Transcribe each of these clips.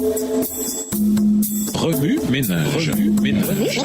Remue ménage. Remue ménage.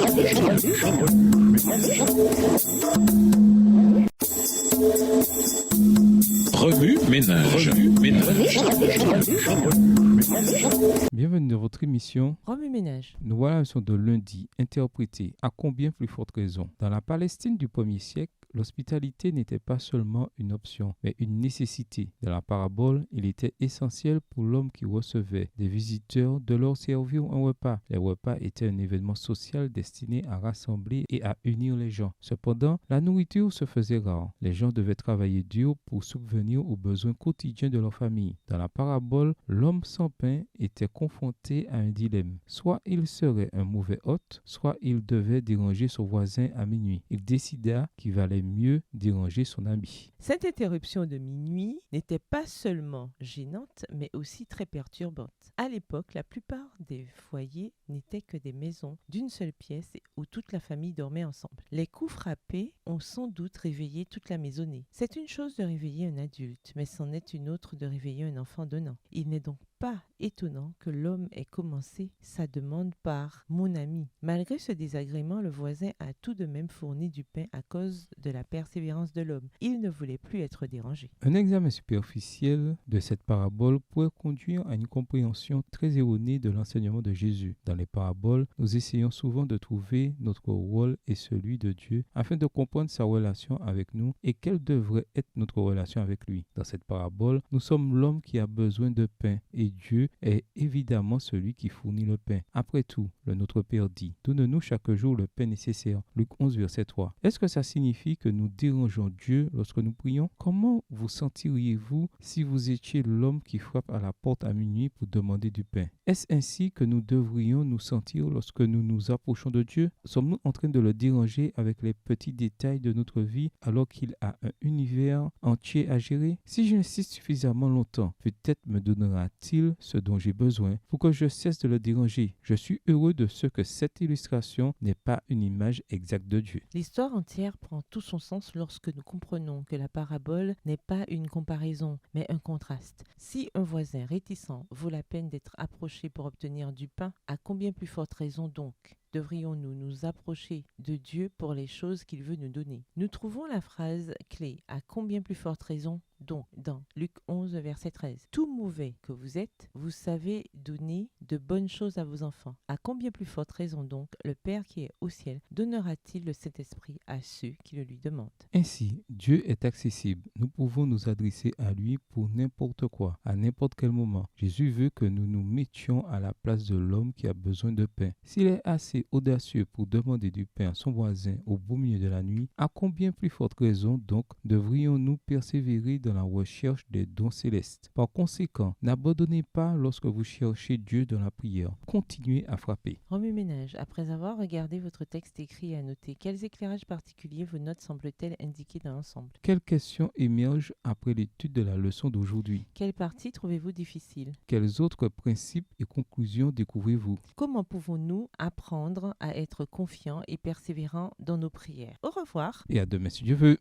Bienvenue dans votre émission Remue ménage. Nous voilà sur de lundi, interprété à combien plus forte raison. Dans la Palestine du 1er siècle, l'hospitalité n'était pas seulement une option, mais une nécessité. Dans la parabole, il était essentiel pour l'homme qui recevait des visiteurs de leur servir un repas. Les repas étaient un événement social destiné à rassembler et à unir les gens. Cependant, la nourriture se faisait rare. Les gens devaient travailler dur pour subvenir aux besoins quotidiens de leur famille. Dans la parabole, l'homme sans pain était confronté à un dilemme. Soit il serait un mauvais hôte, soit il devait déranger son voisin à minuit. Il décida qu'il valait mieux déranger son ami. Cette interruption de minuit n'était pas seulement gênante, mais aussi très perturbante. À l'époque, la plupart des foyers n'étaient que des maisons d'une seule pièce où toute la famille dormait ensemble. Les coups frappés ont sans doute réveillé toute la maisonnée. C'est une chose de réveiller un adulte, mais c'en est une autre de réveiller un enfant d'1 an. Il n'est donc pas étonnant que l'homme ait commencé sa demande par « mon ami ». Malgré ce désagrément, le voisin a tout de même fourni du pain à cause de la persévérance de l'homme. Il ne voulait plus être dérangé. Un examen superficiel de cette parabole pourrait conduire à une compréhension très erronée de l'enseignement de Jésus. Dans les paraboles, nous essayons souvent de trouver notre rôle et celui de Dieu afin de comprendre sa relation avec nous et quelle devrait être notre relation avec lui. Dans cette parabole, nous sommes l'homme qui a besoin de pain et Dieu est évidemment celui qui fournit le pain. Après tout, le Notre Père dit « Donne-nous chaque jour le pain nécessaire ». Luc 11, verset 3. Est-ce que ça signifie que nous dérangeons Dieu lorsque nous prions? Comment vous sentiriez-vous si vous étiez l'homme qui frappe à la porte à minuit pour demander du pain? Est-ce ainsi que nous devrions nous sentir lorsque nous nous approchons de Dieu? Sommes-nous en train de le déranger avec les petits détails de notre vie alors qu'il a un univers entier à gérer? Si j'insiste suffisamment longtemps, peut-être me donnera-t-il ce dont j'ai besoin pour que je cesse de le déranger. Je suis heureux de ce que cette illustration n'est pas une image exacte de Dieu. L'histoire entière prend tout son sens lorsque nous comprenons que la parabole n'est pas une comparaison, mais un contraste. Si un voisin réticent vaut la peine d'être approché pour obtenir du pain, à combien plus forte raison donc devrions-nous nous approcher de Dieu pour les choses qu'il veut nous donner? Nous trouvons la phrase clé « à combien plus forte raison donc » dans Luc 11, verset 13. « Tout mauvais que vous êtes, vous savez donner de bonnes choses à vos enfants. À combien plus forte raison donc le Père qui est au ciel donnera-t-il le Saint-Esprit à ceux qui le lui demandent ?» Ainsi, Dieu est accessible. Nous pouvons nous adresser à lui pour n'importe quoi, à n'importe quel moment. Jésus veut que nous nous mettions à la place de l'homme qui a besoin de pain. S'il est assez audacieux pour demander du pain à son voisin au beau milieu de la nuit, à combien plus forte raison donc devrions-nous persévérer dans la recherche des dons célestes? Par conséquent, n'abandonnez pas lorsque vous cherchez Dieu dans la prière. Continuez à frapper. Remue ménage, après avoir regardé votre texte écrit et annoté, quels éclairages particuliers vos notes semblent-elles indiquer dans l'ensemble? Quelles questions émergent après l'étude de la leçon d'aujourd'hui? Quelle partie trouvez-vous difficile? Quels autres principes et conclusions découvrez-vous? Comment pouvons-nous apprendre à être confiants et persévérants dans nos prières? Au revoir. Et à demain si Dieu veut.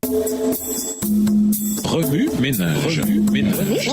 Remue ménage. Remue ménage.